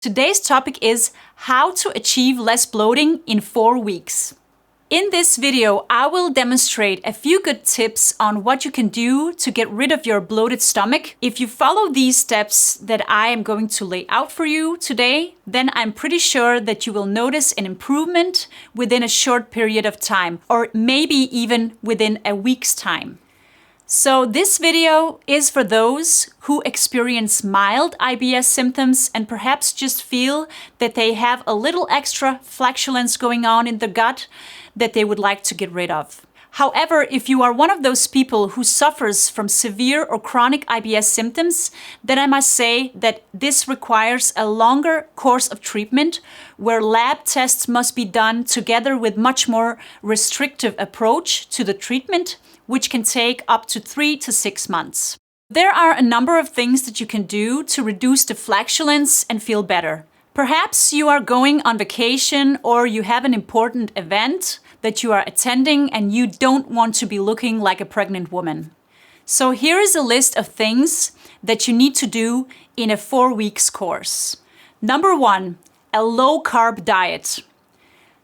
Today's topic is how to achieve less bloating in 4 weeks. In this video, I will demonstrate a few good tips on what you can do to get rid of your bloated stomach. If you follow these steps that I am going to lay out for you today, then I'm pretty sure that you will notice an improvement within a short period of time, or maybe even within a week's time. So this video is for those who experience mild IBS symptoms and perhaps just feel that they have a little extra flatulence going on in the gut that they would like to get rid of. However, if you are one of those people who suffers from severe or chronic IBS symptoms, then I must say that this requires a longer course of treatment where lab tests must be done together with much more restrictive approach to the treatment, which can take up to 3 to 6 months. There are a number of things that you can do to reduce the flatulence and feel better. Perhaps you are going on vacation or you have an important event that you are attending and you don't want to be looking like a pregnant woman. So here is a list of things that you need to do in a 4 weeks course. Number 1, a low carb diet.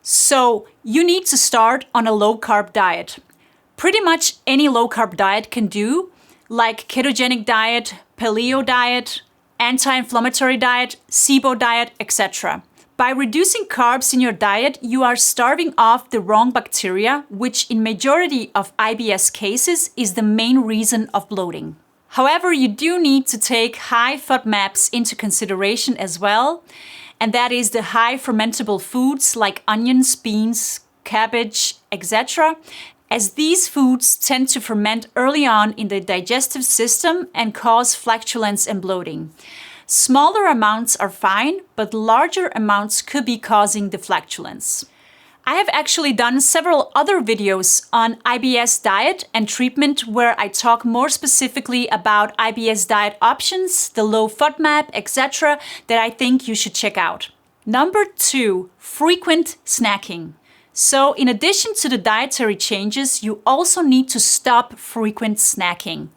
So you need to start on a low carb diet. Pretty much any low carb diet can do, like ketogenic diet, paleo diet, anti-inflammatory diet, SIBO diet, etc. By reducing carbs in your diet, you are starving off the wrong bacteria, which in majority of IBS cases is the main reason of bloating. However, you do need to take high FODMAPs into consideration as well, and that is the high fermentable foods like onions, beans, cabbage, etc., as these foods tend to ferment early on in the digestive system and cause flatulence and bloating. Smaller amounts are fine, but larger amounts could be causing the flatulence. I have actually done several other videos on IBS diet and treatment where I talk more specifically about IBS diet options, the low FODMAP, etc. that I think you should check out. Number 2, frequent snacking. So in addition to the dietary changes, you also need to stop frequent snacking.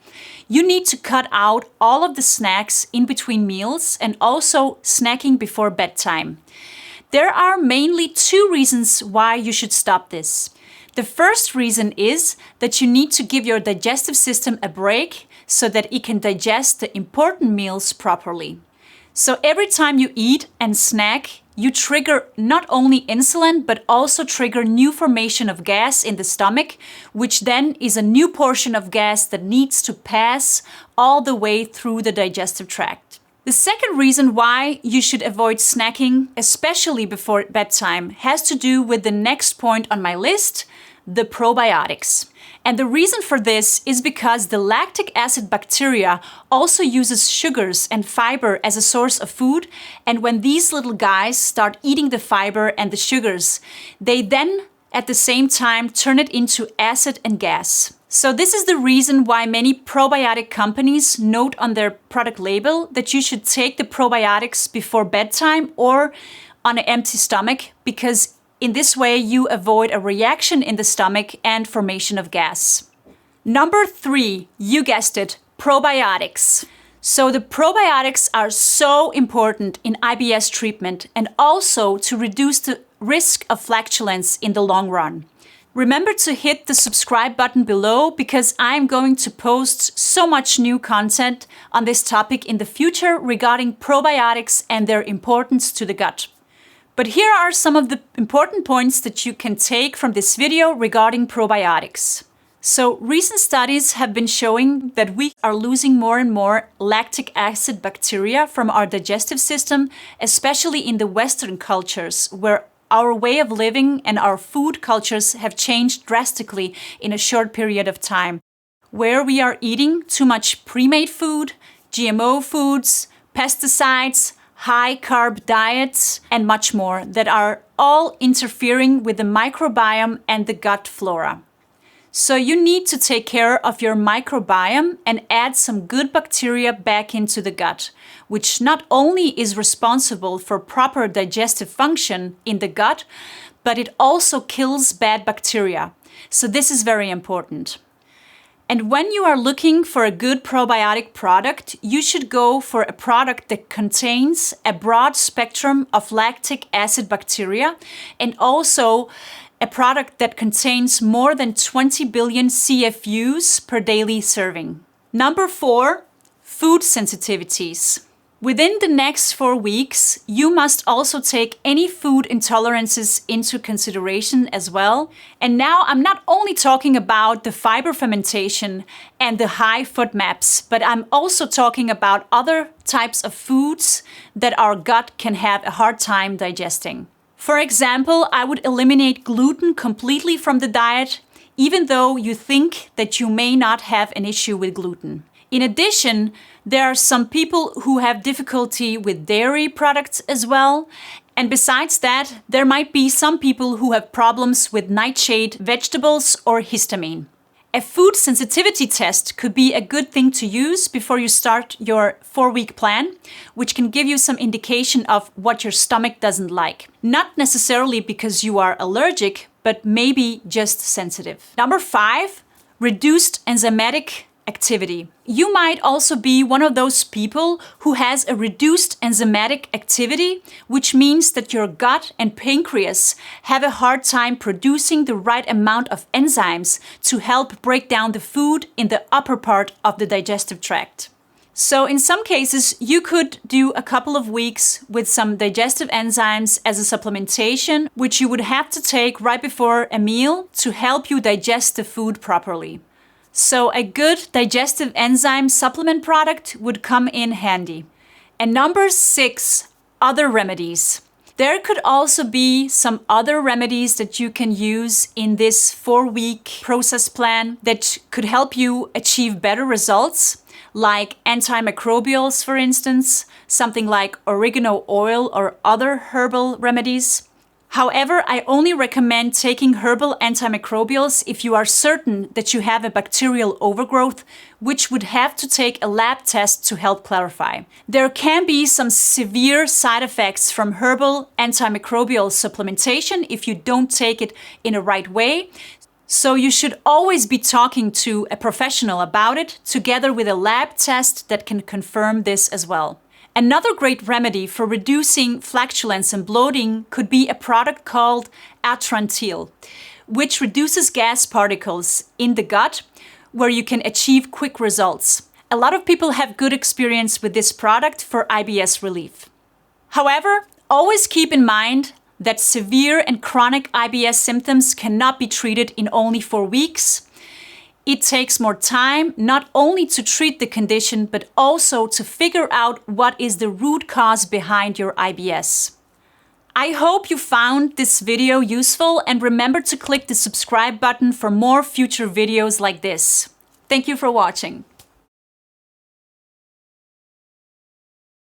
You need to cut out all of the snacks in between meals and also snacking before bedtime. There are mainly 2 reasons why you should stop this. The first reason is that you need to give your digestive system a break so that it can digest the important meals properly. So every time you eat and snack, you trigger not only insulin, but also trigger new formation of gas in the stomach, which then is a new portion of gas that needs to pass all the way through the digestive tract. The second reason why you should avoid snacking, especially before bedtime, has to do with the next point on my list, the probiotics. And the reason for this is because the lactic acid bacteria also uses sugars and fiber as a source of food. And when these little guys start eating the fiber and the sugars, they then at the same time turn it into acid and gas. So this is the reason why many probiotic companies note on their product label that you should take the probiotics before bedtime or on an empty stomach, because in this way, you avoid a reaction in the stomach and formation of gas. Number 3, you guessed it, probiotics. So the probiotics are so important in IBS treatment and also to reduce the risk of flatulence in the long run. Remember to hit the subscribe button below because I'm going to post so much new content on this topic in the future regarding probiotics and their importance to the gut. But here are some of the important points that you can take from this video regarding probiotics. So recent studies have been showing that we are losing more and more lactic acid bacteria from our digestive system, especially in the Western cultures, where our way of living and our food cultures have changed drastically in a short period of time, where we are eating too much pre-made food, GMO foods, pesticides, high carb diets, and much more that are all interfering with the microbiome and the gut flora. So you need to take care of your microbiome and add some good bacteria back into the gut, which not only is responsible for proper digestive function in the gut, but it also kills bad bacteria. So this is very important. And when you are looking for a good probiotic product, you should go for a product that contains a broad spectrum of lactic acid bacteria and also a product that contains more than 20 billion CFUs per daily serving. Number 4, food sensitivities. Within the next 4 weeks, you must also take any food intolerances into consideration as well. And now I'm not only talking about the fiber fermentation and the high FODMAPs, but I'm also talking about other types of foods that our gut can have a hard time digesting. For example, I would eliminate gluten completely from the diet, even though you think that you may not have an issue with gluten. In addition, there are some people who have difficulty with dairy products as well. And besides that, there might be some people who have problems with nightshade vegetables or histamine. A food sensitivity test could be a good thing to use before you start your 4-week plan, which can give you some indication of what your stomach doesn't like. Not necessarily because you are allergic, but maybe just sensitive. Number 5, reduced enzymatic activity. You might also be one of those people who has a reduced enzymatic activity, which means that your gut and pancreas have a hard time producing the right amount of enzymes to help break down the food in the upper part of the digestive tract. So in some cases, you could do a couple of weeks with some digestive enzymes as a supplementation, which you would have to take right before a meal to help you digest the food properly. So a good digestive enzyme supplement product would come in handy. And number 6, other remedies. There could also be some other remedies that you can use in this 4-week process plan that could help you achieve better results, like antimicrobials, for instance, something like oregano oil or other herbal remedies. However, I only recommend taking herbal antimicrobials if you are certain that you have a bacterial overgrowth, which would have to take a lab test to help clarify. There can be some severe side effects from herbal antimicrobial supplementation if you don't take it in a right way. So you should always be talking to a professional about it, together with a lab test that can confirm this as well. Another great remedy for reducing flatulence and bloating could be a product called Atrantil, which reduces gas particles in the gut, where you can achieve quick results. A lot of people have good experience with this product for IBS relief. However, always keep in mind that severe and chronic IBS symptoms cannot be treated in only 4 weeks. It takes more time not only to treat the condition, but also to figure out what is the root cause behind your IBS. I hope you found this video useful, and remember to click the subscribe button for more future videos like this. Thank you for watching.